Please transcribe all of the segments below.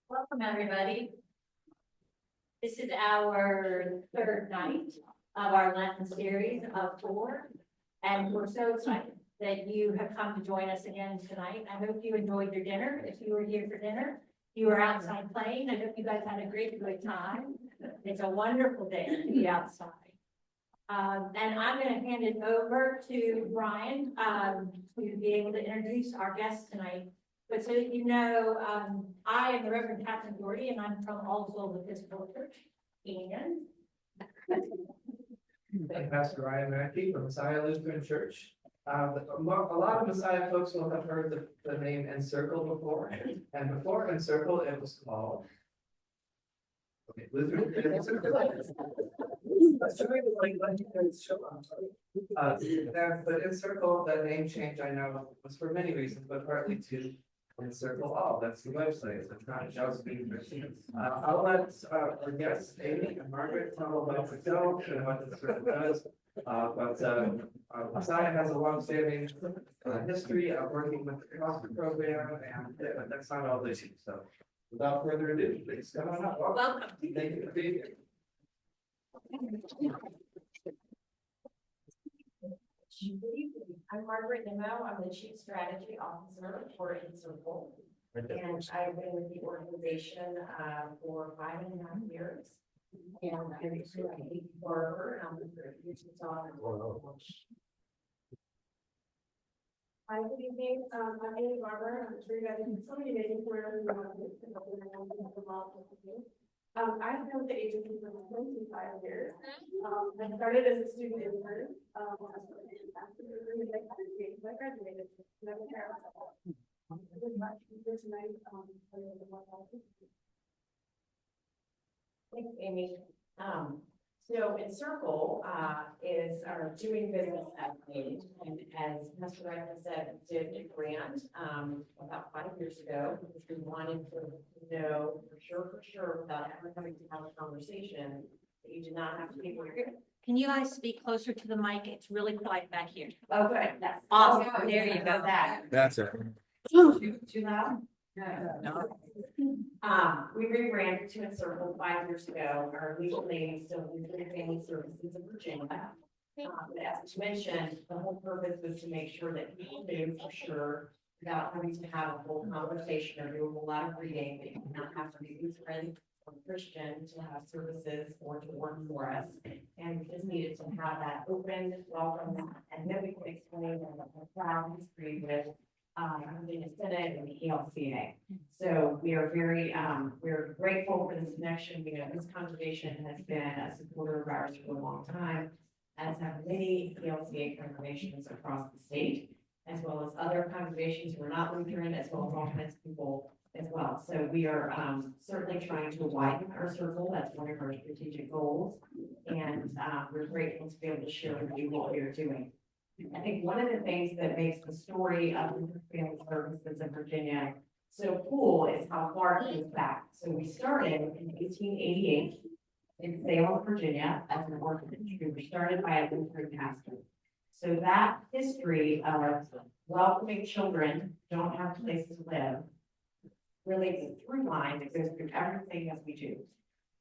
Welcome, everybody. This is our third night of our Lenten series of 4, and we're so excited that you have come to join us again tonight. I hope you enjoyed your dinner. If you were here for dinner, you were outside playing. I hope you guys had a great good time. It's a wonderful day to be outside. And I'm going to hand it over to Brian to be able to introduce our guests tonight. But so that you know, I am the Reverend Catherine Doherty, and I'm from All Souls Episcopal Church. And I'm Pastor Ryan Mackey from Messiah Lutheran Church. A lot of Messiah folks will have heard the name enCircle before, and before enCircle it was called Lutheran. But enCircle, that name change I know was for many reasons, but partly to enCircle All. That's the website. It's not just being written. I'll let our guests, Amy and Margaret, tell about themselves and what enCircle does. But Messiah has a long-standing history of working with the foster program, and that's not all they do. So, without further ado, please come on up. welcome. Thank you for being here. I'm Margaret Nimmo. I'm the Chief Strategy Officer for enCircle. And I've been with the organization for 5.5 years. And I'm a Barbour, and I'm the Hi, good evening. I'm Amy Barbour. I'm sure you guys have so many meetings where you want to I've been with the agency for 25 years. I started as a student intern. I graduated. Thanks, Amy. So enCircle is our doing business as named, and as Pastor Ryan said, did a grant about 5 years ago because we wanted to know for sure, without ever having to have a conversation, that you did not have to be here. Can you guys speak closer to the mic? It's really quiet back here. Oh, good. That's Awesome. Oh, There you go. That's it. Too loud? No. We rebranded to enCircle 5 years ago. Our legal name is still Lutheran Family Services of Virginia. But as mentioned, the whole purpose was to make sure that people knew for sure without having to have a full conversation or do a whole lot of reading, that you do not have to be Lutheran or Christian to have services or to work for us. And we just needed to have that open, welcome, and then we can explain the proud history with the Senate and the ELCA. So we are very, we're grateful for this connection. We know this congregation has been a supporter of ours for a long time, as have many ELCA congregations across the state, as well as other congregations who are not Lutheran, as well as all kinds of people as well. So we are certainly trying to widen our circle. That's one of our strategic goals. And we're grateful to be able to share with you what we are doing. I think one of the things that makes the story of the Family Services in Virginia so cool is how far it goes back. So we started in 1888 in Salem, Virginia, as an orphanage. We were started by a Lutheran pastor. So that history of welcoming children who don't have places to live really is a through line that goes through everything that we do.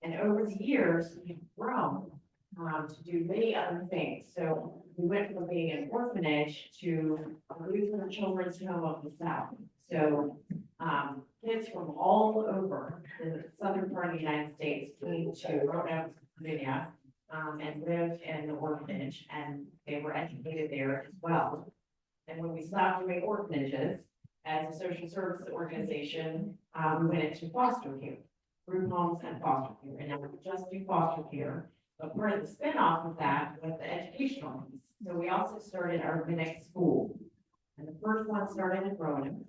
And over the years, we've grown to do many other things. So we went from being an orphanage to a Lutheran Children's Home of the South. So kids from all over the southern part of the United States came to Roanoke, Virginia, and lived in the orphanage, and they were educated there as well. And when we stopped doing orphanages as a social service organization, we went into foster care, group homes and foster care, and now we just do foster care. But part of the spinoff of that was the educational piece. So we also started our Minix school. And the first one started in Roanoke.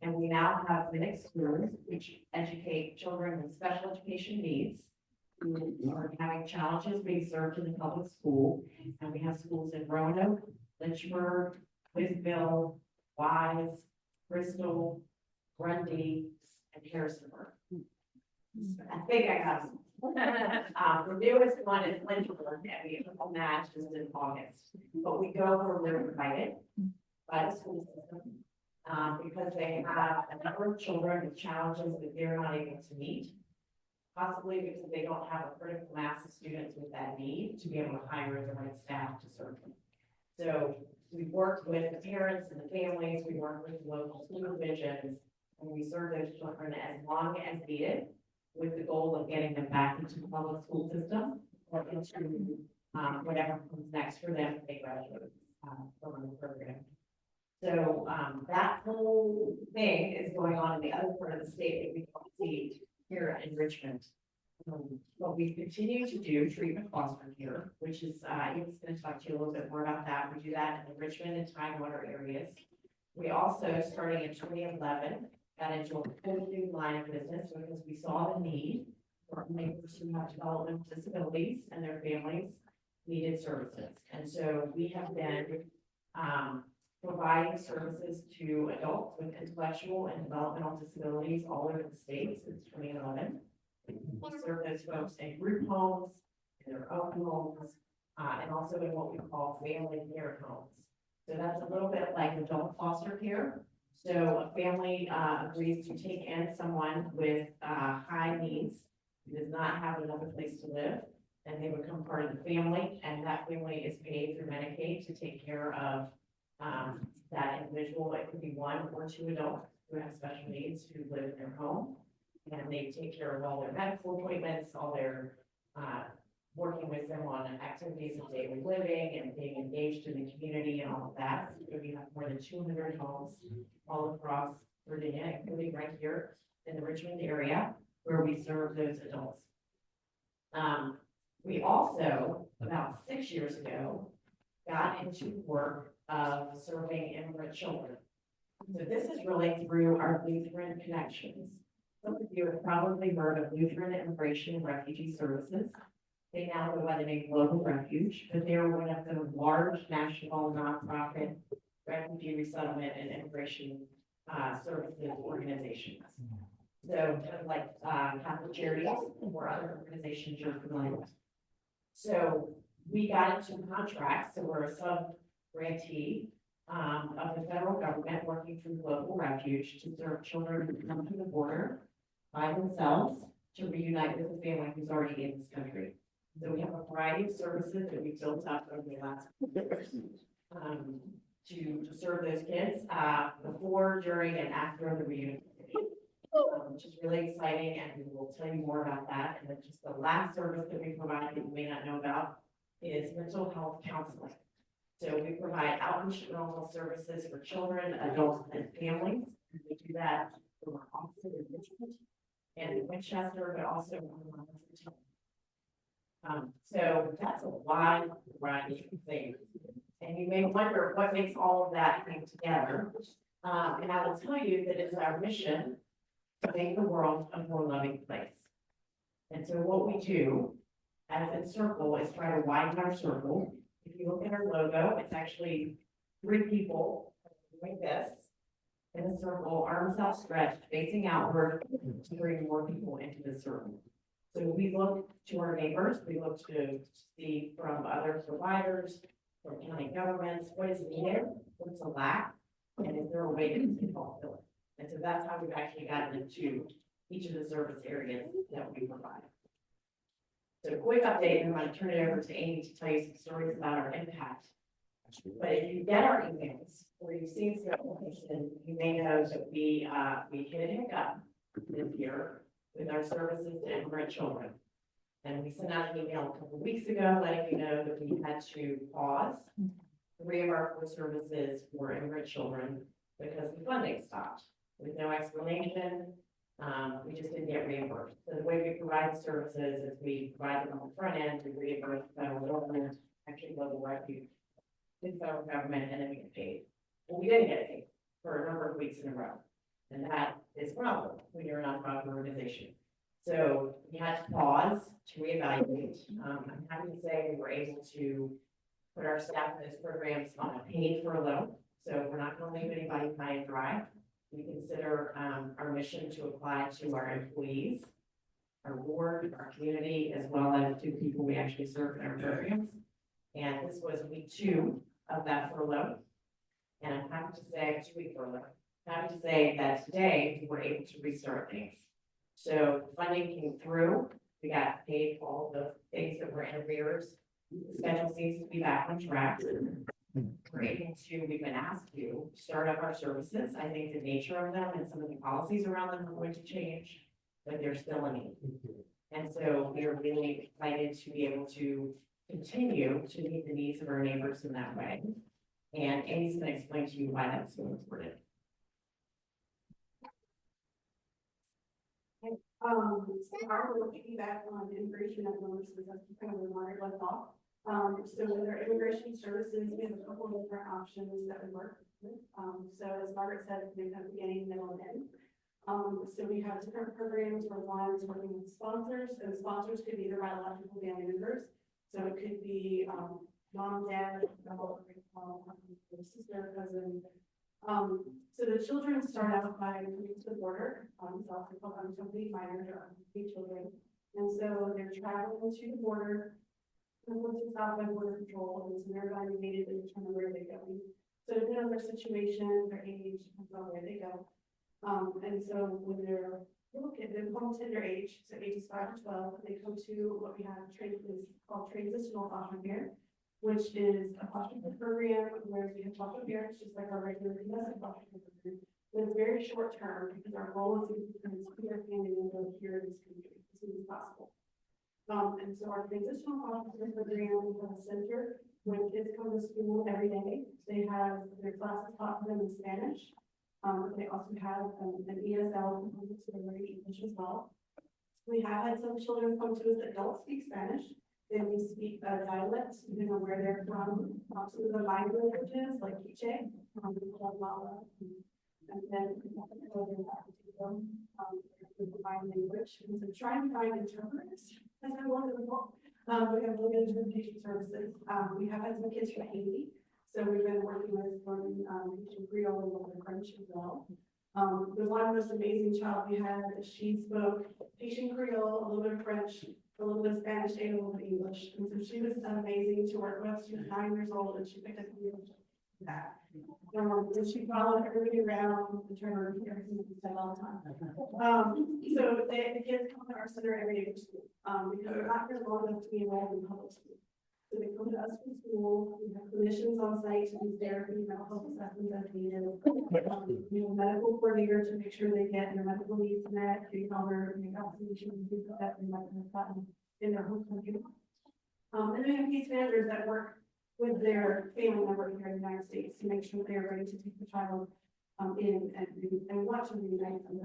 And we now have Minix schools, which educate children with special education needs who are having challenges being served in the public school. And we have schools in Roanoke, Lynchburg, Louisville, Wise, Bristol, Grundy, and Harrisonburg. I think I got them. The newest one is Lynchburg, and we have a match just in August. But we go where we're invited by the school system, because they have a number of children with challenges that they're not able to meet. Possibly because they don't have a critical mass of students with that need to be able to hire the right staff to serve them. So we worked with the parents and the families, we worked with local school divisions, and we serve those children as long as needed, with the goal of getting them back into the public school system or into whatever comes next for them if they graduate from the program. So that whole thing is going on in the other part of the state that we don't see here in Richmond. But we continue to do treatment foster care, which is, Ian's going to talk to you a little bit more about that. We do that in the Richmond and Tidewater areas. We also, starting in 2011, got into a whole new line of business because we saw the need for neighbors who have developmental disabilities and their families needed services. And so we have been providing services to adults with intellectual and developmental disabilities all over the state since 2011. We serve those folks in group homes, in their own homes, and also in what we call family care homes. So that's a little bit like adult foster care. So a family agrees to take in someone with high needs, who does not have another place to live, and they become part of the family, and that family is paid through Medicaid to take care of that individual. It could be one or two adults who have special needs who live in their home, and they take care of all their medical appointments, all their working with them on activities of daily living and being engaged in the community and all of that. So we have more than 200 homes all across Virginia, including right here in the Richmond area, where we serve those adults. We also, about 6 years ago, got into work of serving immigrant children. So this is really through our Lutheran connections. Some of you have probably heard of Lutheran Immigration and Refugee Services. They now go by the name Global Refuge, but they are one of the large national nonprofit refugee resettlement and immigration services organizations. So kind of like Catholic Charities or other organizations you're familiar with. So we got into contracts, so we're a sub-grantee of the federal government working through Global Refuge to serve children who come to the border by themselves to reunite with a family who's already in this country. So we have a variety of services that we've built up over the last years to serve those kids before, during, and after the reunion, which is really exciting, and we will tell you more about that. And then just the last service that we provide that you may not know about is mental health counseling. So we provide outpatient mental services for children, adults, and families. And we do that from our offices in Richmond and in Winchester, but also so that's a wide variety of things. And you may wonder what makes all of that come together. And I will tell you that it's our mission to make the world a more loving place. And so what we do as enCircle is try to widen our circle. If you look at our logo, it's actually 3 people doing this in a circle, arms outstretched, facing outward to bring more people into the circle. So we look to our neighbors, we look to see from other providers, from county governments, what is needed, what's a lack, and is there a way to fulfill it? And so that's how we've actually gotten into each of the service areas that we provide. So a quick update, and I'm going to turn it over to Amy to tell you some stories about our impact. But if you get our emails, or you've seen some application, you may know that we hit a hiccup this year with our services to immigrant children. And we sent out an email a couple of weeks ago letting you know that we had to pause 3 of our 4 services for immigrant children because the funding stopped with no explanation. We just didn't get reimbursed. So the way we provide services is we provide them on the front end, we reimburse the federal government, actually Global Refuge, to the federal government, and then we get paid. Well, we didn't get paid for a number of weeks in a row. And that is a problem when you're a nonprofit organization. So we had to pause to reevaluate. I'm happy to say we were able to put our staff in those programs on a paid furlough. So we're not going to leave anybody high and dry. We consider our mission to apply to our employees, our board, our community, as well as to people we actually serve in our programs. And this was week 2 of that furlough. And I'm happy to say, 2-week furlough. Happy to say that today we were able to restart things. So funding came through. We got paid for all the things that were in arrears. The schedule seems to be back on track. We're able to, we've been asked to start up our services. I think the nature of them and some of the policies around them are going to change, but they're still a need. And so we are really excited to be able to continue to meet the needs of our neighbors in that way. And Amy's going to explain to you why that's so important. So our little piggyback on immigration and notices, that's kind of where Margaret left off. So with our immigration services, we have a couple of different options that we work with. So as Margaret said, we have beginning, middle, and end. So we have different programs where one is working with sponsors, and sponsors could be either biological family members. So it could be mom, dad, double, sister, cousin. So the children start out by moving to the border, it's also called unaccompanied minors or unaccompanied children. And so they're traveling to the border, and once it's out by border patrol, and so they're evaluated and determine where they're going. So depending on their situation, their age, depends on where they go. And so when they're little kids, they come to their age, so ages 5 to 12, they come to what we have is called transitional foster care, which is a foster care program where we have foster parents, just like our regular domestic foster care program. But it's very short term because our goal is to get their family member here in this country as soon as possible. And so our transitional foster care program, we have a center where kids come to school every day. They have their classes taught to them in Spanish. They also have an ESL component to their English as well. We have had some children come to us that don't speak Spanish. They may speak dialects, depending on where they're from. So the languages like Quiche, and then the combined language. And so trying to find interpreters as we want to involve. We have really good interpretation services. We have had some kids from Haiti. So we've been working with learning Haitian Creole and learning French as well. The one most amazing child we had, she spoke Haitian Creole, a little bit of French, a little bit of Spanish, and a little bit of English. And so she was amazing to work with. She was 9 years old and she picked up English. And she followed everybody around and tried to repeat everything we said all the time. So the kids come to our center every day for school because they're not here long enough to be enrolled in public school. So they come to us for school. We have clinicians on site to do therapy, mental health assessments as needed. We have a medical coordinator to make sure they get their medical needs met, they cover vaccinations, things like that, they might have gotten in their home country. And then we have case managers that work with their family member here in the United States to make sure they're ready to take the child in and want to reunite them.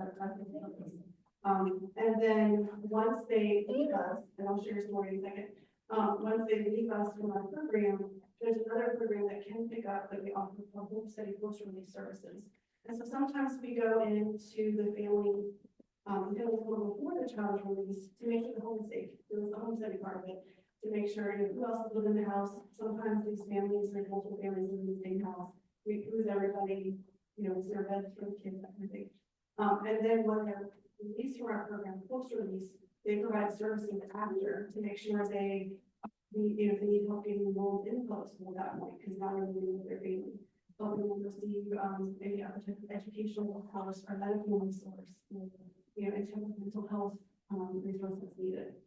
And then once they leave us, and I'll share a story in a second. Once they leave us from our program, there's another program that can pick up that we offer called home study post-release services. And so sometimes we go into the family before the child is released to make sure the home is safe. There's the home study part of it to make sure who else is living in the house. Sometimes these families, there's multiple families in the same house. Who's everybody, is there a bed for the kids, that kind of thing. And then when they're released from our program, post-release, they provide services after to make sure they need help getting enrolled in public school at that point, because now they're living with their family. Helping them receive any other type of educational course or medical resource, in terms of mental health resources needed.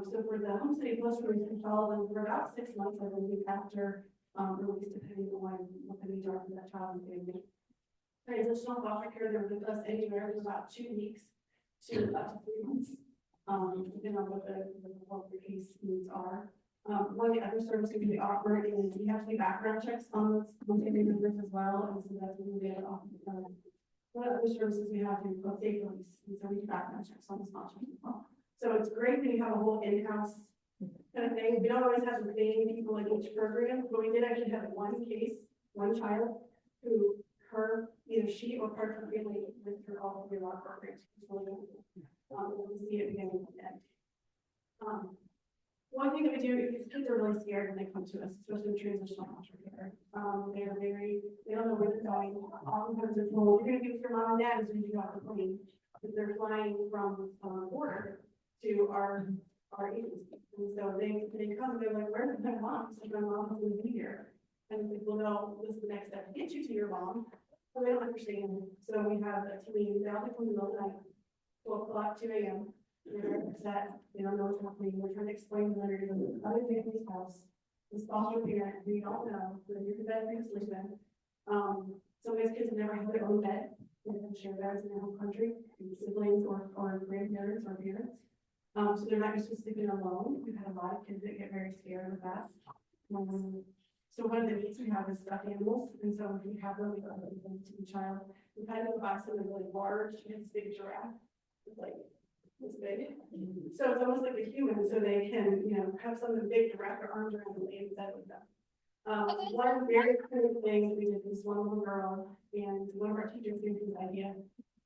So for the home study post-release, we follow them for about 6 months, I believe, after release, depending on what the needs are for that child and family. Transitional foster care, they're with us anywhere from about 2 weeks to up to 3 months. Depending on what the case needs are. One of the other services we offer is we have to do background checks on those family members as well, and so that's what we offer. One of the other services we have to do called safe release, and so we do background checks on the sponsors as well. So it's great that you have a whole in-house kind of thing. We don't always have the same people in each program, but we did actually have one case, one child, who either she or part of her family went through all of the law programs. We see it beginning with that. One thing that we do is kids are really scared when they come to us, especially in transitional foster care. They don't know where they're going. Oftentimes they're told, you're gonna be with your mom and dad as soon as you got the plane. Because they're flying from border to our agency. And so they come, they're like, where's my mom? So my mom is gonna be here. And it's like, well, no, this is the next step to get you to your mom. So they don't understand. So we have a team, they all come in the middle of the night, 12 o'clock, 2 a.m. They're upset, they don't know what's happening, we're trying to explain to them, the other family's house, this foster parent who you don't know, who you're in bed next to them. Some of these kids have never had their own bed, they have shared beds in their home country, siblings or grandparents or parents. So they're not used to sleeping alone. We've had a lot of kids that get very scared with that. So one of the needs we have is stuffed animals, and so if we have them, we go to the child. We've had them buy something really large, it's big giraffe, it's like this big. So it's almost like a human, so they can, have something big to wrap their arms around and lay in bed with them. One very cool thing we did this one little girl, and one of our teachers gave this idea,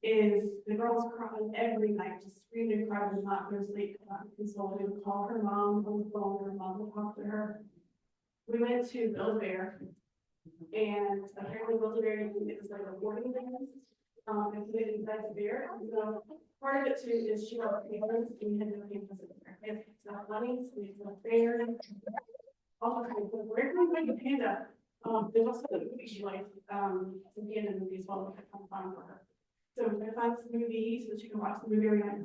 is the girl's crying every night, just screaming and crying, not go to sleep, not console. We would call her mom on the phone, her mom would talk to her. We went to Build-A-Bear, and apparently Build-A-Bear, it was like a boarding thing, and so they inside the bear. And so part of it too is she got payments, and we had no payments in there. It's not money, so it's not fair. Also, where can we find a panda? There's also the movie she liked, some panda movies, well, we could come find for her. So we're gonna find this movie so that she can watch the movie every night. We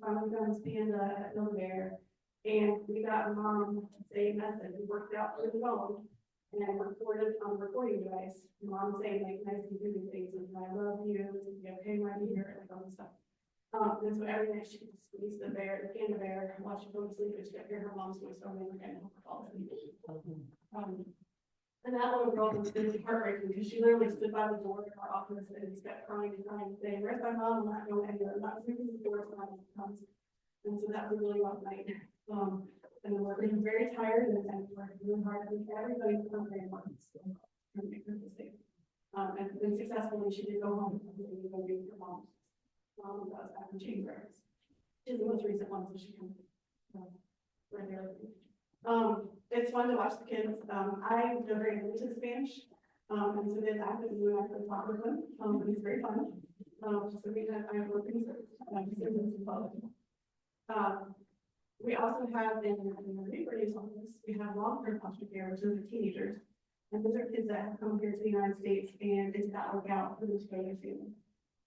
finally found this panda at Build-A-Bear. And we got mom to say a message, we worked out through the phone and recorded on the recording device. Mom saying like nice and good things, and I love you, and you okay right here, and all this stuff. And so every night she could squeeze the panda bear, watch her go to sleep, and she could hear her mom's voice over and help her fall asleep. And that little girl was really heartbreaking because she literally stood by the door of our office and just kept crying and crying, saying, "Where's my mom? I'm not going anywhere. I'm not sleeping the door when my mom comes." And so that was a really rough night. And we're getting very tired and working really hard. I think everybody from very much trying to make her safe. And then successfully, she did go home and go meet her mom. That was back in January. She's the most recent one, so she can right there. It's fun to watch the kids. I know very limited Spanish, and so then after we went to talk with them, it's very fun. So I have working we also have in the neighborhood office, we have long-term foster care, which is the teenagers. And those are kids that have come here to the United States and it did not work out for them to go to family.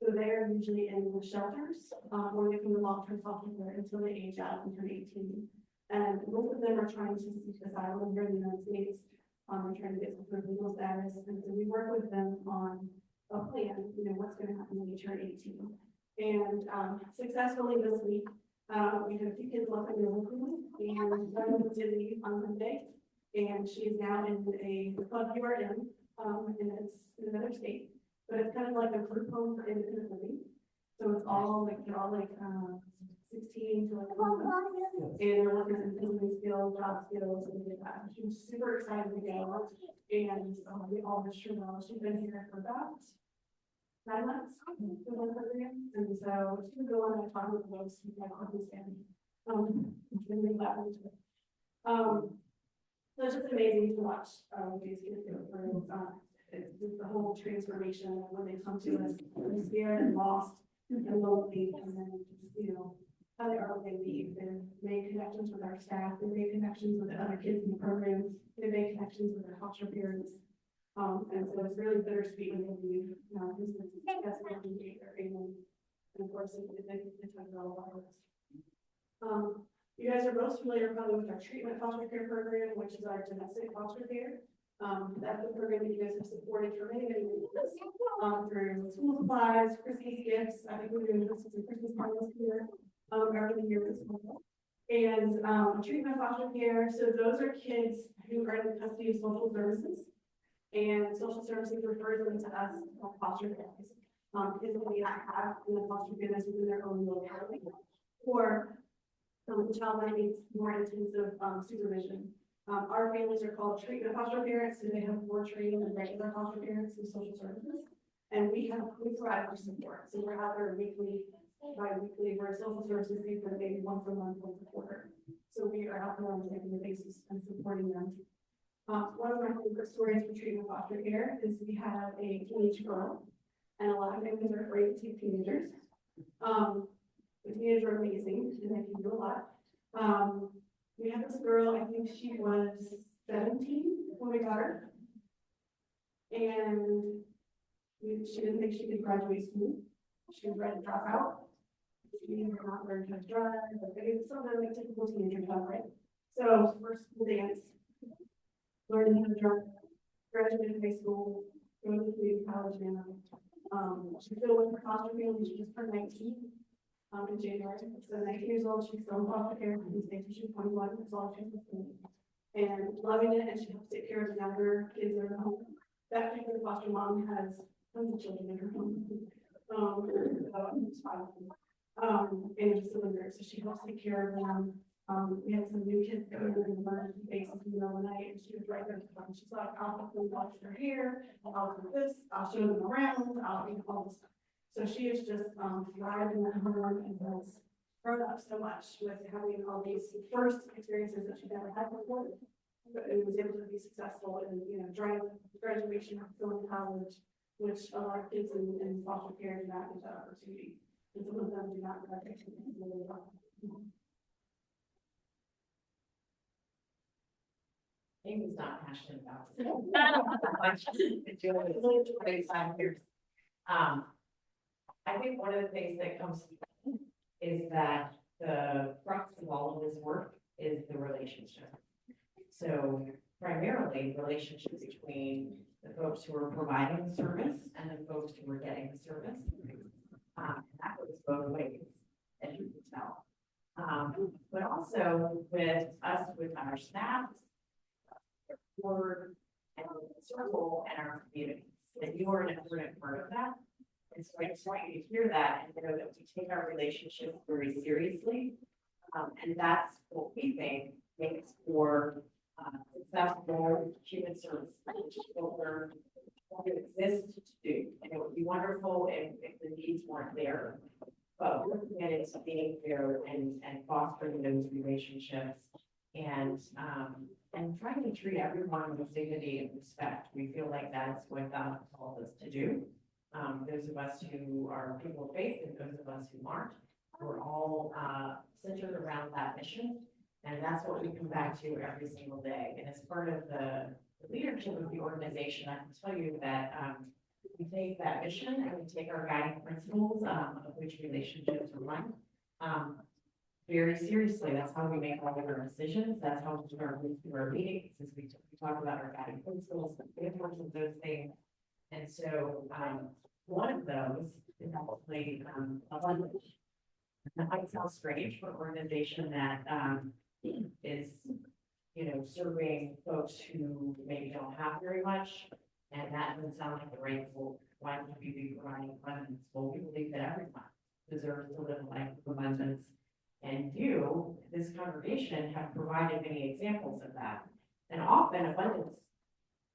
So they're usually in the shelters, or they come to long-term foster care until they age out and turn 18. And most of them are trying to seek asylum here in the United States. They're trying to get some sort of legal status. And so we work with them on a plan, what's going to happen when they turn 18. And successfully this week, we had a few kids left in the room, and one did leave on Monday, and she's now in a club you are in, and it's in another state, but it's kind of like a group home for independent living. So it's all like, they're all like 16 to like 1 and they're looking at business skills, job skills, and things like that. She was super excited to go, and we all wish her well. She's been here for about 9 months for one program, and so she's the one I talked with most of my office and really glad into it. So it's just amazing to watch these kids go through. It's just the whole transformation when they come to us, they're scared and lost and lonely, and then just how they are when they leave. They make connections with our staff, they make connections with the other kids in the program, they make connections with their foster parents. And so it's really bittersweet when they leave. That's what we do their family. And of course, they talk about a lot of this. You guys are most familiar probably with our treatment foster care program, which is our domestic foster care. That's the program that you guys have supported for many, many years. Through school supplies, Christmas gifts. I think we're doing Christmas and Christmas parties here every year as well. And treatment foster care. So those are kids who are in the custody of social services. And social services refers them to us as foster families. Kids that we have in the foster families within their own locality, or The child might need more intensive, supervision. Our families are called treatment foster parents, and they have more training than regular foster parents in social services. And we provide our support, so we're out there weekly, bi-weekly, where social services needs them maybe once a month, once a quarter. So we are out there on a regular basis and supporting them. One of my favorite stories for treatment foster care is we have a teenage girl, and a lot of families are afraid to take teenagers. The teenagers are amazing, and they can do a lot. We had this girl, I think she was 17 when we got her. And she didn't think she could graduate school. She was ready to drop out. She had not learned how to drive, but it was something like typical teenager stuff, right? So first school dance, learning how to drive, graduated high school, going to community college now. She's still with her foster family. She just turned 19 in January. So 19 years old, she's still in foster care. She's 21, that's all she's doing. And loving it, and she helps take care of the younger kids in her home. That particular foster mom has tons of children in her home. It's fine. And just a nurse, so she helps take care of them. We had some new kids coming in the emergency basis in the middle of the night, and she was right there. She's like, I'll help them wash their hair, I'll do this, I'll show them around, I'll do all this stuff. So she is just thrived in that home and has grown up so much with having all these first experiences that she never had before. But it was able to be successful in, during graduation, going to college, which a lot of kids in foster care do not get that opportunity. And some of them do not graduate. Amy's not passionate about it. It's only 25 years. I think one of the things that comes is that the crux of all of this work is the relationship. So primarily relationships between the folks who are providing the service and the folks who are getting the service. That goes both ways, as you can tell. But also with us, with our staff, board, and circle, and our communities, that you are an important part of that. And so I just want you to hear that and know that we take our relationship very seriously. And that's what we think makes for successful human service, which is what we're going to exist to do. And it would be wonderful if the needs weren't there, but we're committed to being there and fostering those relationships and trying to treat everyone with dignity and respect. We feel like that's what God called us to do. Those of us who are people of faith and those of us who aren't, we're all centered around that mission. And that's what we come back to every single day. And as part of the leadership of the organization, I can tell you that we take that mission and we take our guiding principles of which relationships are run very seriously. That's how we make all of our decisions. That's how we start through our meetings, as we talk about our guiding principles, the importance of those things. And so one of those is actually abundance. That might sound strange for an organization that is, serving folks who maybe don't have very much, and that doesn't sound like the right goal. Why would we be providing abundance? Well, we believe that everyone deserves to live a life of abundance, and you, this congregation, have provided many examples of that. And often abundance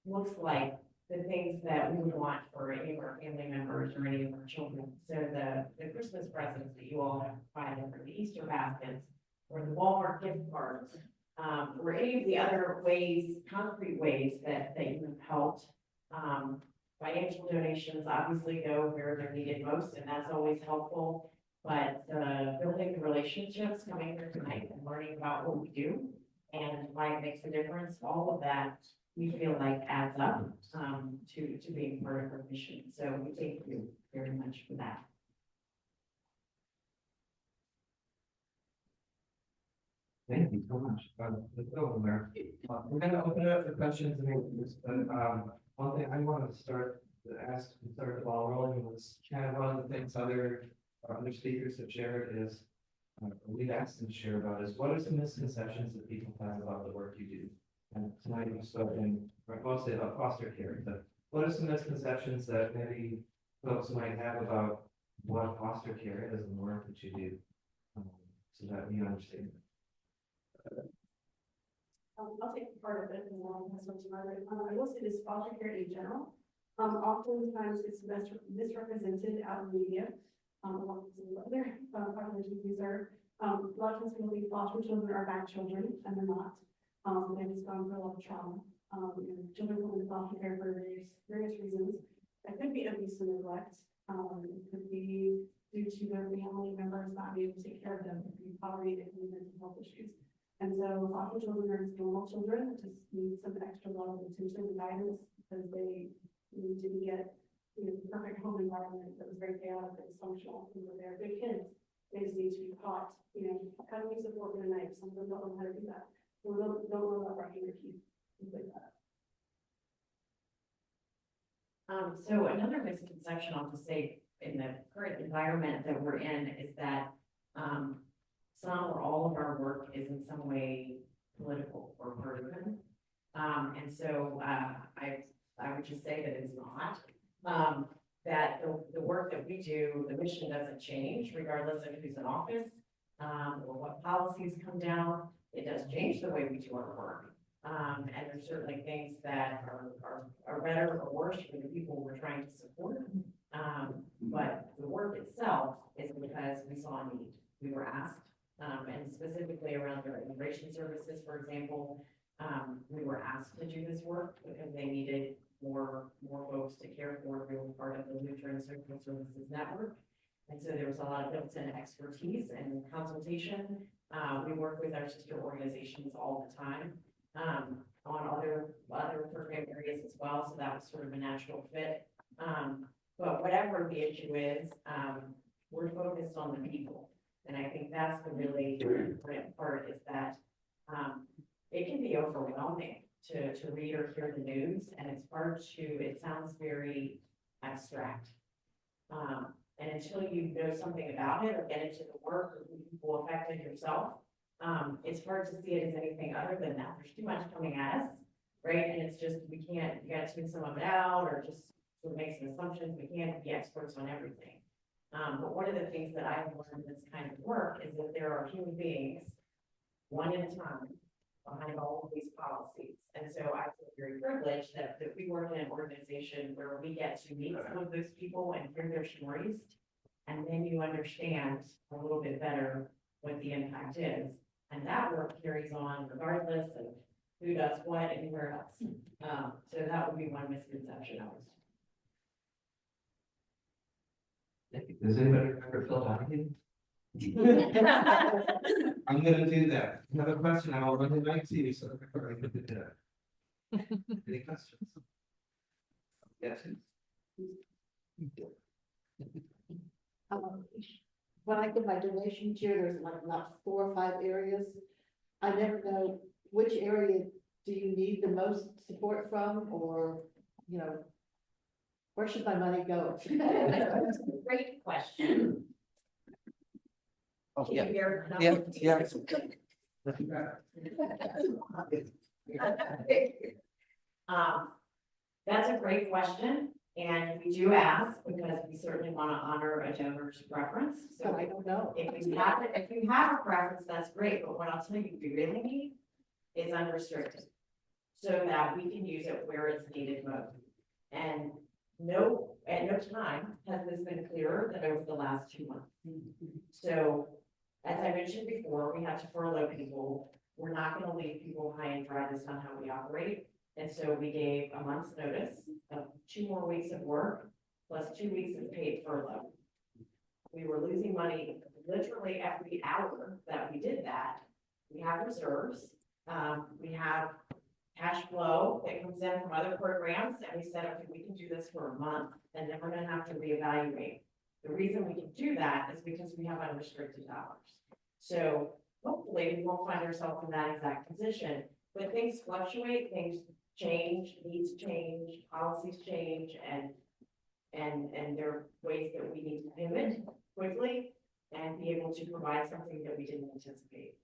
looks like the things that we would want for any of our family members or any of our children. So the Christmas presents that you all have provided, or the Easter baskets, or the Walmart gift cards, or any of the other ways, concrete ways that you have helped. Financial donations obviously go where they're needed most, and that's always helpful. But building the relationships, coming here tonight and learning about what we do and why it makes a difference, all of that we feel like adds up to being part of our mission. So we thank you very much for that. Thank you so much. Let's go over there. We're going to open it up for questions and answers, but one thing I wanted to start the ball rolling was kind of one of the things other speakers have shared is, we've asked them to share about is what are some misconceptions that people have about the work you do? And tonight you've spoken mostly about foster care, but what are some misconceptions that maybe folks might have about what foster care is and the work that you do, so that we understand? I'll take part of it and then I'll pass on to Margaret. I will say this foster care in general. Oftentimes it's misrepresented out in the media. Along with some other populations we serve. A lot of times people think foster children are bad children, and they're not. They've just gone through a lot of trauma. Children come into foster care for various reasons. It could be abuse and neglect. It could be due to their family members not being able to take care of them. It could be poverty, it could be mental health issues. And so foster children are just normal children that just need some extra love and attention and guidance because they need to get the perfect home environment that was very chaotic and dysfunctional. They're good kids. They just need to be taught, how do we support their night? Some of them don't know how to do that. Or don't know about brushing their teeth, things like that. So another misconception I'll just say in the current environment that we're in is that some or all of our work is in some way political or partisan. And so I would just say that it's not. That the work that we do, the mission doesn't change regardless of who's in office or what policies come down. It does change the way we do our work. And there's certainly things that are better or worse for the people we're trying to support. But the work itself is because we saw a need. We were asked, and specifically around their immigration services, for example, we were asked to do this work because they needed more folks to care for. We were part of the Lutheran Social Services Network. And so there was a lot of built-in expertise and consultation. We work with our sister organizations all the time on other program areas as well. So that was sort of a natural fit. But whatever the issue is, we're focused on the people. And I think that's the really important part is that it can be overwhelming to read or hear the news, and it's hard to, it sounds very abstract. And until you know something about it or get into the work or who people affected yourself, it's hard to see it as anything other than that. There's too much coming at us, right? And it's just, you gotta tune some of it out or just sort of make some assumptions. We can't be experts on everything. But one of the things that I've learned in this kind of work is that there are human beings, one at a time, behind all of these policies. And so I feel very privileged that we work in an organization where we get to meet some of those people and hear their stories. And then you understand a little bit better what the impact is. And that work carries on regardless of who does what anywhere else. So that would be one misconception I was. Does anybody remember Phil Donahue? I'm gonna do that. If you have a question, I'll run the mic to you, so I can do that. Any questions? Yes. When I give my donations here, there's like about 4 or 5 areas. I never know which area do you need the most support from, or, where should my money go? That's a great question. Oh, Can you hear? yeah. That's a great question, and we do ask because we certainly want to honor a donor's preference. So I don't know. If you have a preference, that's great. But what I'll tell you, we really need is unrestricted, so that we can use it where it's needed most. And at no time has this been clearer than over the last 2 months. So, as I mentioned before, we have to furlough people. We're not going to leave people high and dry. That's not how we operate. And so we gave a month's notice of 2 more weeks of work plus 2 weeks of paid furlough. We were losing money literally every hour that we did that. We have reserves. We have cash flow that comes in from other programs, and we said, okay, we can do this for a month, and then we're going to have to reevaluate. The reason we can do that is because we have unrestricted dollars. So hopefully we won't find ourselves in that exact position, but things fluctuate, things change, needs change, policies change, and there are ways that we need to pivot quickly and be able to provide something that we didn't anticipate.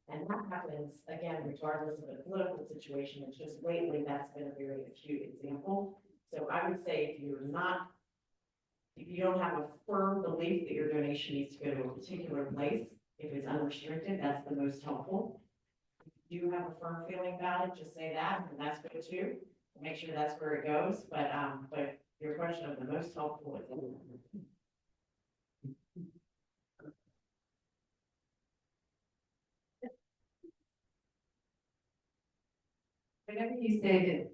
And that happens, again, regardless of the political situation. It's just lately that's been a very acute example. So I would say if you don't have a firm belief that your donation needs to go to a particular place, if it's unrestricted, that's the most helpful. do have a firm feeling about it, just say that, and that's good too. Make sure that's where it goes, but your question of the most helpful is. Whenever you say that,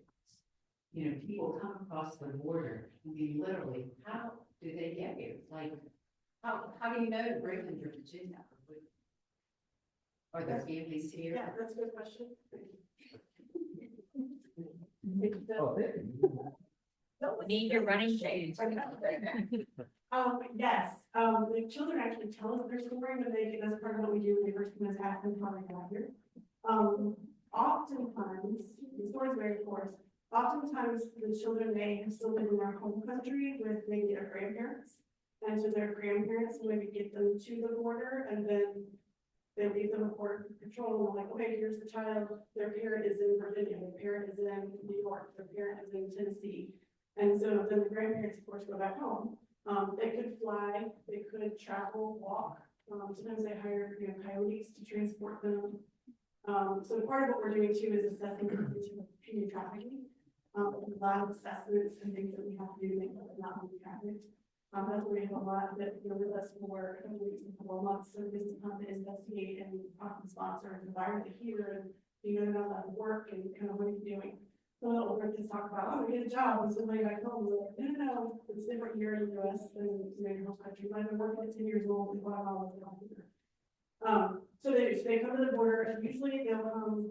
you know, people come across the border, I mean, literally, how do they get here? Like, how do you know to bring them to Virginia? Are there families here? Yeah, that's a good question. Need your running shades. Yes, the children actually tell us their story when they, that's part of what we do when they first come as African how they got here. Oftentimes, the story's very coarse, oftentimes the children may have still been in their home country with maybe their grandparents. And so their grandparents maybe get them to the border and then they leave them at border control and they're like, okay, here's the child, their parent is in Virginia, their parent is in New York, their parent is in Tennessee. And so then the grandparents, of course, go back home. They could fly, they could travel, walk. Sometimes they hire, coyotes to transport them. So part of what we're doing too is assessing human trafficking. A lot of assessments and things that we have to do to make sure they're not being trafficked. That's where we have a lot that with us for a couple weeks and a couple of months. So this is come to investigate and talk to sponsors and why are they here and they're not allowed to work and kind of what are you doing? So they'll just talk about, oh, we get a job and somebody back home. We're like, no, it's different here in the US than your home country. I've been working at 10 years old and what I'm always going here. So they come to the border and usually they'll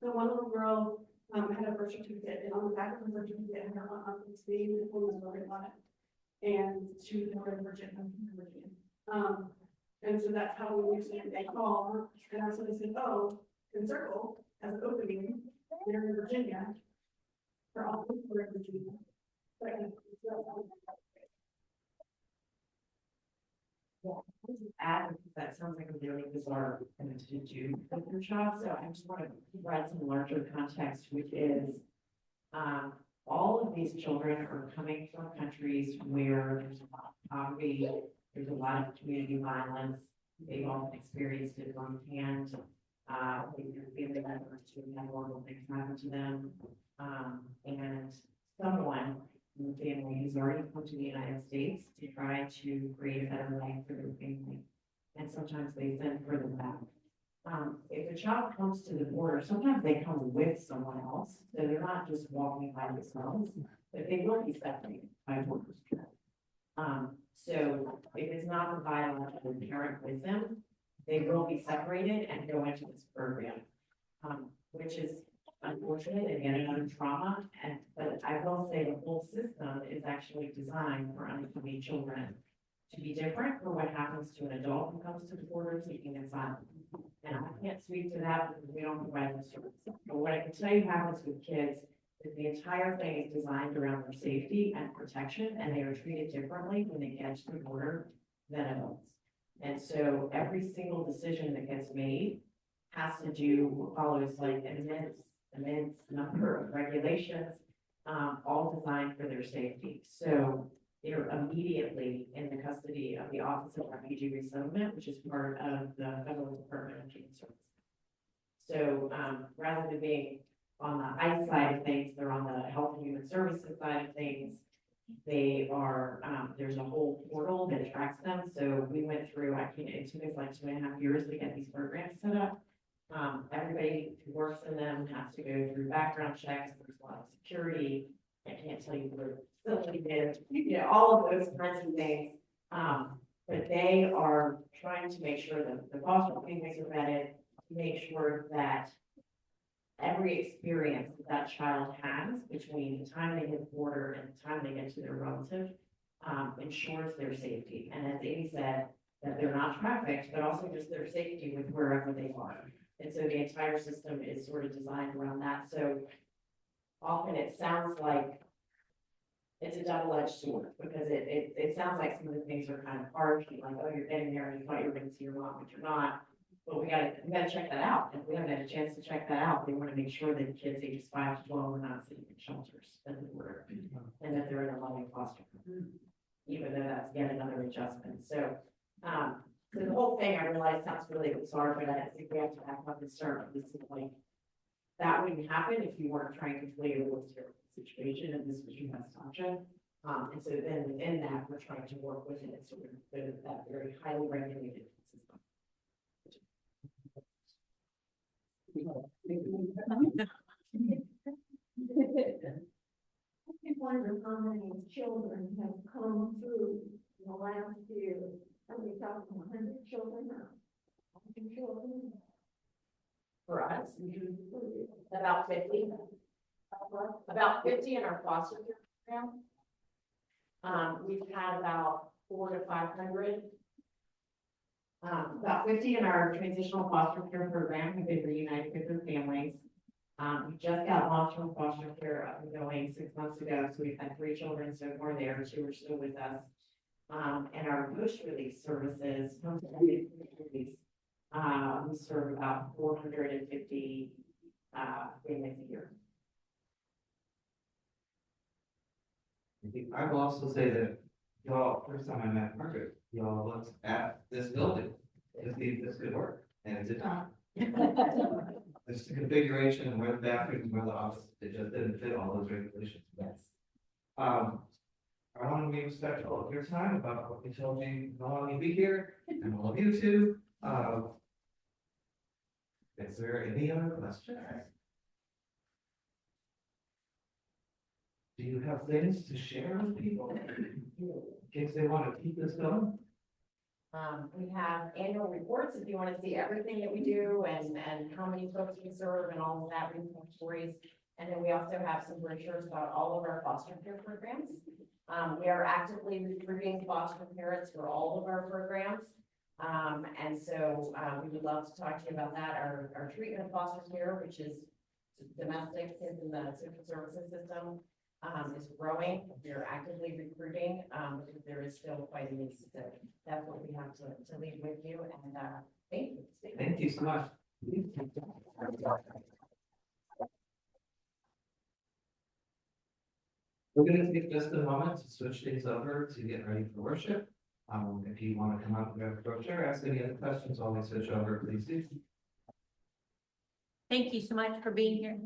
the one little girl had a birth certificate and on the back of the birth certificate had her uncle's name and phone number on it. And she was born in Virginia. And so that's how we usually they call and that's when they said, oh, enCircle has an opening here in Virginia for all people in Virginia. Add, because that sounds like a really bizarre thing to do with your child, so I just want to provide some larger context, which is, all of these children are coming from countries where there's a lot of poverty, there's a lot of community violence, they've all experienced it firsthand. Family members who have horrible things happen to them, and someone in the family who's already come to the United States to try to create a better life for their family. And sometimes they send further back. If a child comes to the border, sometimes they come with someone else, so they're not just walking by themselves, but they will be separated by borders. So if it's not the biological parent with them, they will be separated and go into this program, which is unfortunate and yet another trauma. But I will say the whole system is actually designed for unaccompanied children to be different from what happens to an adult who comes to the border seeking asylum. And I can't speak to that because we don't provide those services. But what I can tell you happens with kids is the entire thing is designed around their safety and protection, and they are treated differently when they get to the border than adults. And so every single decision that gets made has to do, follows like an immense number of regulations, all designed for their safety. So they're immediately in the custody of the Office of Refugee Resettlement, which is part of the Federal Department of Human Services. So rather than being on the ICE side of things, they're on the Health and Human Services side of things. They are, there's a whole portal that tracks them. So we went through, it took us like 2.5 years to get these programs set up. Everybody who works in them has to go through background checks. There's a lot of security. I can't tell you where the facility is, all of those kinds of things. But they are trying to make sure that the foster families are vetted, to make sure that every experience that child has between the time they hit the border and the time they get to their relative ensures their safety. And as Amy said, that they're not trafficked, but also just their safety with wherever they are. And so the entire system is sort of designed around that. So often it sounds like it's a double-edged sword because it sounds like some of the things are kind of harsh, like, oh, you're getting there and you thought you were going to see your mom, but you're not. But we gotta check that out. If we haven't had a chance to check that out, we want to make sure that kids ages 5 to 12 are not sitting in shelters at the border and that they're in a loving foster home, even though that's yet another adjustment. So So the whole thing, I realize sounds really bizarre, but I think we have to act on concern. This is like, that wouldn't happen if you weren't trying to play a your situation and this was your best option. And so then within that, we're trying to work within it, so we're with that very highly regulated system. I wonder how many children have come through in the last year. Are we talking 100 children now? 100 children? For us, about 50. About 50 in our foster care program. We've had about 400 to 500. About 50 in our transitional foster care program. We've been reunited with their families. We just got long-term foster care up and going 6 months ago, so we've had 3 children so far there, 2 are still with us. And our post-release services, we serve about 450 families a year. I will also say that y'all, first time I met Margaret, y'all looked at this building to see if this could work, and it did not. It's the configuration and where the bathroom and where the office, it just didn't fit all those regulations. Yes. I want to be respectful of your time about what you told me, how long you'll be here, and all of you too. Is there any other questions? Do you have things to share with people in case they want to keep this going? We have annual reports if you want to see everything that we do and how many folks we serve and all of that, report stories. And then we also have some brochures about all of our foster care programs. We are actively recruiting foster parents for all of our programs. And so we would love to talk to you about that. Our treatment of foster care, which is domestic kids in the social services system, is growing. We are actively recruiting because there is still quite a need. So that's what we have to leave with you. And thank you. Thank you so much. We're going to take just a moment to switch things over to get ready for worship. If you want to come up and grab a brochure, ask any other questions while we switch over, please do. Thank you so much for being here.